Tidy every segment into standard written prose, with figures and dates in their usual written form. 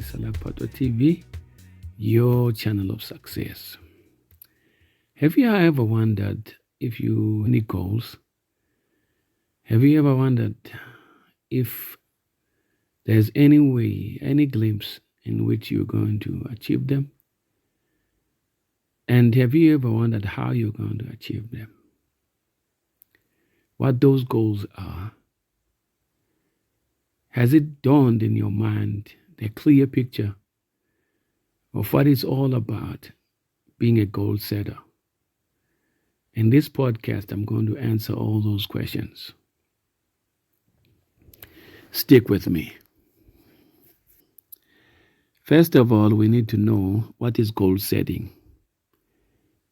Salakuphathwa TV, your channel of success. Have you ever wondered if you need goals? Have you ever wondered if there's any way, any glimpse in which you're going to achieve them? And have you ever wondered how you're going to achieve them? What those goals are? Has it dawned in your mind the clear picture of what it's all about being a goal setter? In this podcast, I'm going to answer all those questions. Stick with me. First of all, we need to know what is goal setting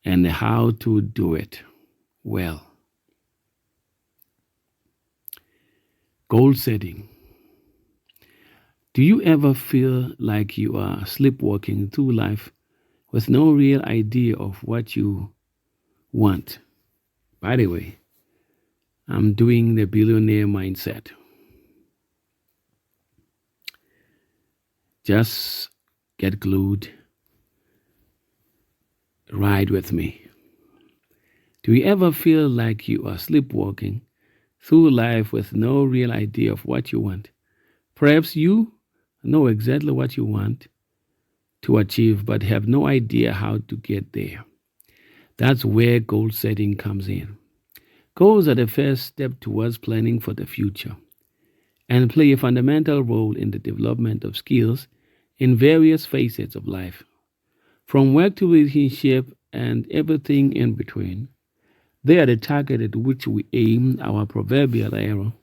and how to do it well. Goal setting. Do you ever feel like you are sleepwalking through life with no real idea of what you want? By the way, I'm doing the billionaire mindset. Just get glued. Ride with me. Do you ever feel like you are sleepwalking through life with no real idea of what you want? Perhaps you know exactly what you want to achieve, but have no idea how to get there. That's where goal setting comes in. Goals are the first step towards planning for the future and play a fundamental role in the development of skills in various facets of life, from work to relationship and everything in between. They are the target at which we aim our proverbial arrow.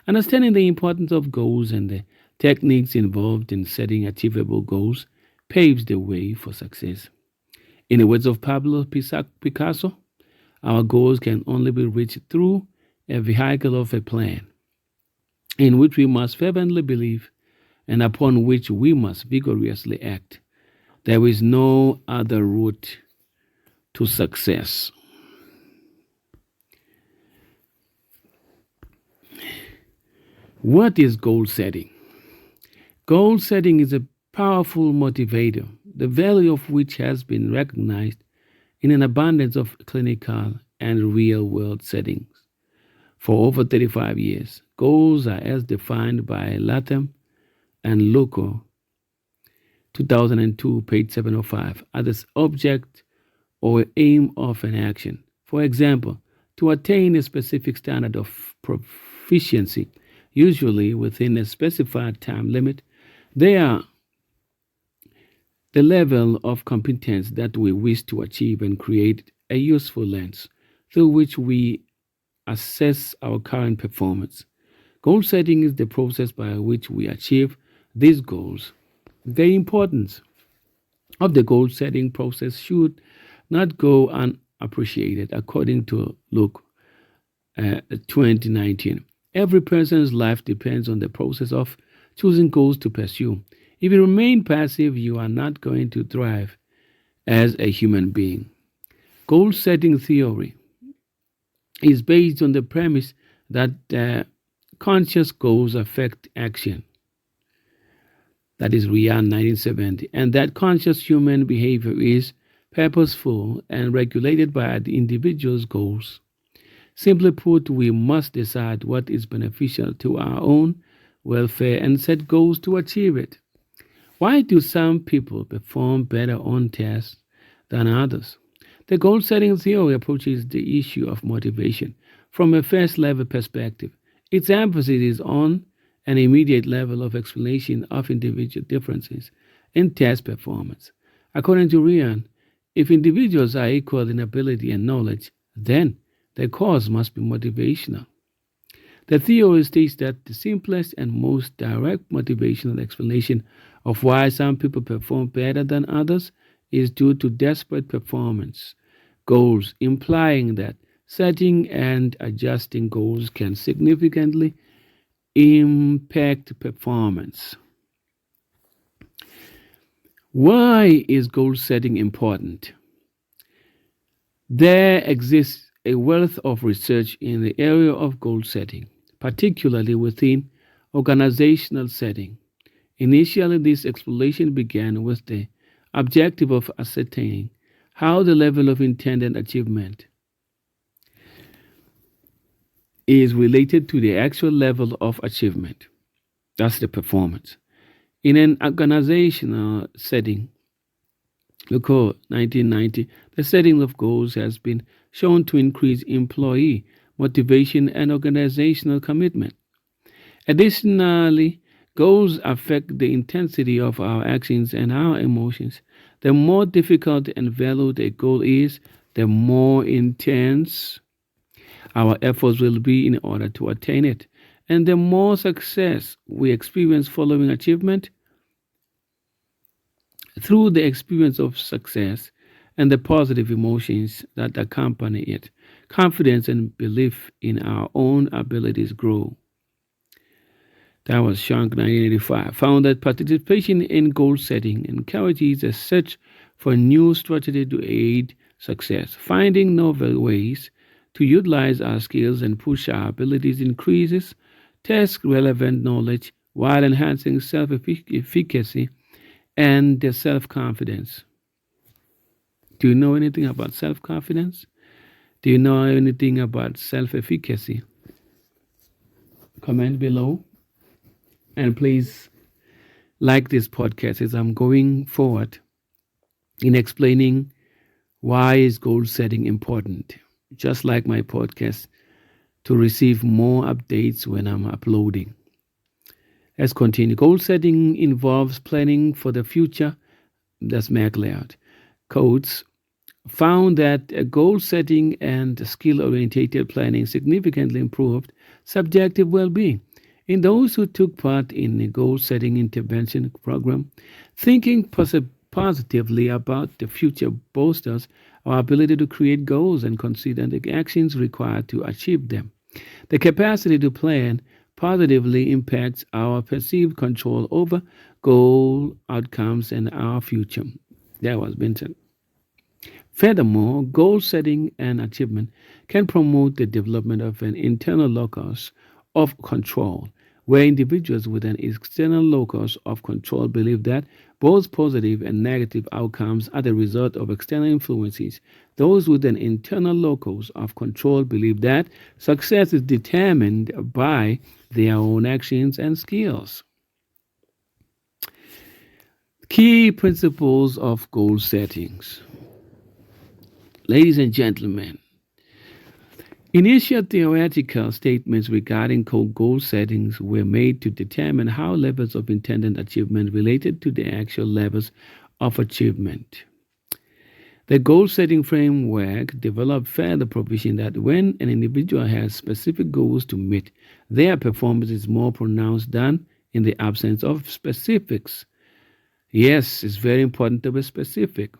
Understanding the importance of goals and the techniques involved in setting achievable goals paves the way for success. In the words of Pablo Picasso, our goals can only be reached through a vehicle of a plan, in which we must fervently believe and upon which we must vigorously act. There is no other route to success. What is goal setting? Goal setting is a powerful motivator, the value of which has been recognized in an abundance of clinical and real-world settings. For over 35 years, goals are as defined by Latham and Loco, 2002, page 705, are the object or aim of an action. For example, to attain a specific standard of proficiency, usually within a specified time limit, they are the level of competence that we wish to achieve and create a useful lens through which we assess our current performance. Goal setting is the process by which we achieve these goals. The importance of the goal setting process should not go unappreciated, according to Luke 2019. Every person's life depends on the process of choosing goals to pursue. If you remain passive, you are not going to thrive as a human being. Goal setting theory is based on the premise that conscious goals affect action. That is Ryan 1970. And that conscious human behavior is purposeful and regulated by the individual's goals. Simply put, we must decide what is beneficial to our own welfare and set goals to achieve it. Why do some people perform better on tests than others? The goal-setting theory approaches the issue of motivation from a first-level perspective. Its emphasis is on an immediate level of explanation of individual differences in test performance. According to Ryan, if individuals are equal in ability and knowledge, then the cause must be motivational. The theory states that the simplest and most direct motivational explanation of why some people perform better than others is due to desperate performance goals, implying that setting and adjusting goals can significantly impact performance. Why is goal setting important? There exists a wealth of research in the area of goal setting, particularly within organizational setting. Initially, this exploration began with the objective of ascertaining how the level of intended achievement is related to the actual level of achievement. That's the performance. In an organizational setting, recall 1990, the setting of goals has been shown to increase employee motivation and organizational commitment. Additionally, goals affect the intensity of our actions and our emotions. The more difficult and valued a goal is, the more intense our efforts will be in order to attain it. And the more success we experience following achievement, through the experience of success and the positive emotions that accompany it, confidence and belief in our own abilities grow. That was Shank 1985. Found that participation in goal setting encourages a search for new strategies to aid success. Finding novel ways to utilize our skills and push our abilities increases task relevant knowledge while enhancing self efficacy and the self confidence. Do you know anything about self confidence? Do you know anything about self efficacy? Comment below. And please like this podcast as I'm going forward in explaining why is goal setting important. Just like my podcast, to receive more updates when I'm uploading. Let's continue. Goal setting involves planning for the future. That's Mac Layout. Codes found that goal setting and skill-oriented planning significantly improved subjective well-being. In those who took part in the goal-setting intervention program, thinking positively about the future bolsters our ability to create goals and consider the actions required to achieve them. The capacity to plan positively impacts our perceived control over goal outcomes and our future. That was mentioned. Furthermore, goal setting and achievement can promote the development of an internal locus of control, where individuals with an external locus of control believe that both positive and negative outcomes are the result of external influences. Those with an internal locus of control believe that success is determined by their own actions and skills. Key principles of goal settings. Ladies and gentlemen, initial theoretical statements regarding goal settings were made to determine how levels of intended achievement related to the actual levels of achievement. The goal setting framework developed further provision that when an individual has specific goals to meet, their performance is more pronounced than in the absence of specifics. Yes, it's very important to be specific.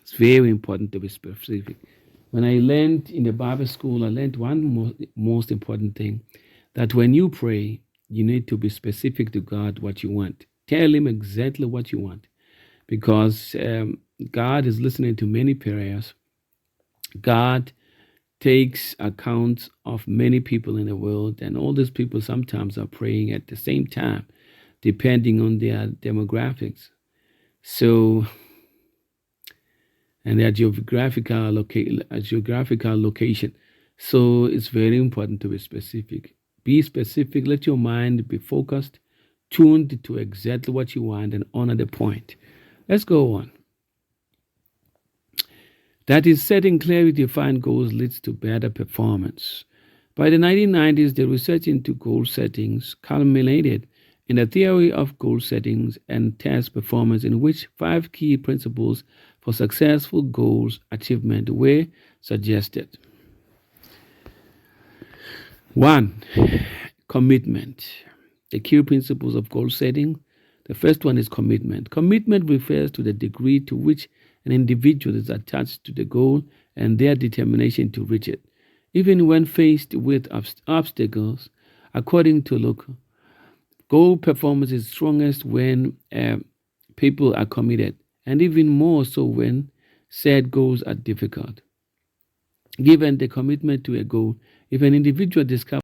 It's very important to be specific. When I learned in the Bible school, I learned one most important thing, that when you pray, you need to be specific to God what you want. Tell Him exactly what you want, because God is listening to many prayers. God takes account of many people in the world, and all these people sometimes are praying at the same time, depending on their demographics. So, and their geographical location. So it's very important to be specific. Be specific. Let your mind be focused, tuned to exactly what you want, and honor the point. Let's go on. That is, setting clearly defined goals leads to better performance. By the 1990s, the research into goal settings culminated in a theory of goal settings and task performance, in which 5 key principles for successful goals achievement were suggested. 1. Commitment. The key principles of goal setting. The first one is commitment. Commitment refers to the degree to which an individual is attached to the goal and their determination to reach it, even when faced with obstacles. According to Luke, goal performance is strongest when people are committed, and even more so when said goals are difficult. Given the commitment to a goal, if an individual discovers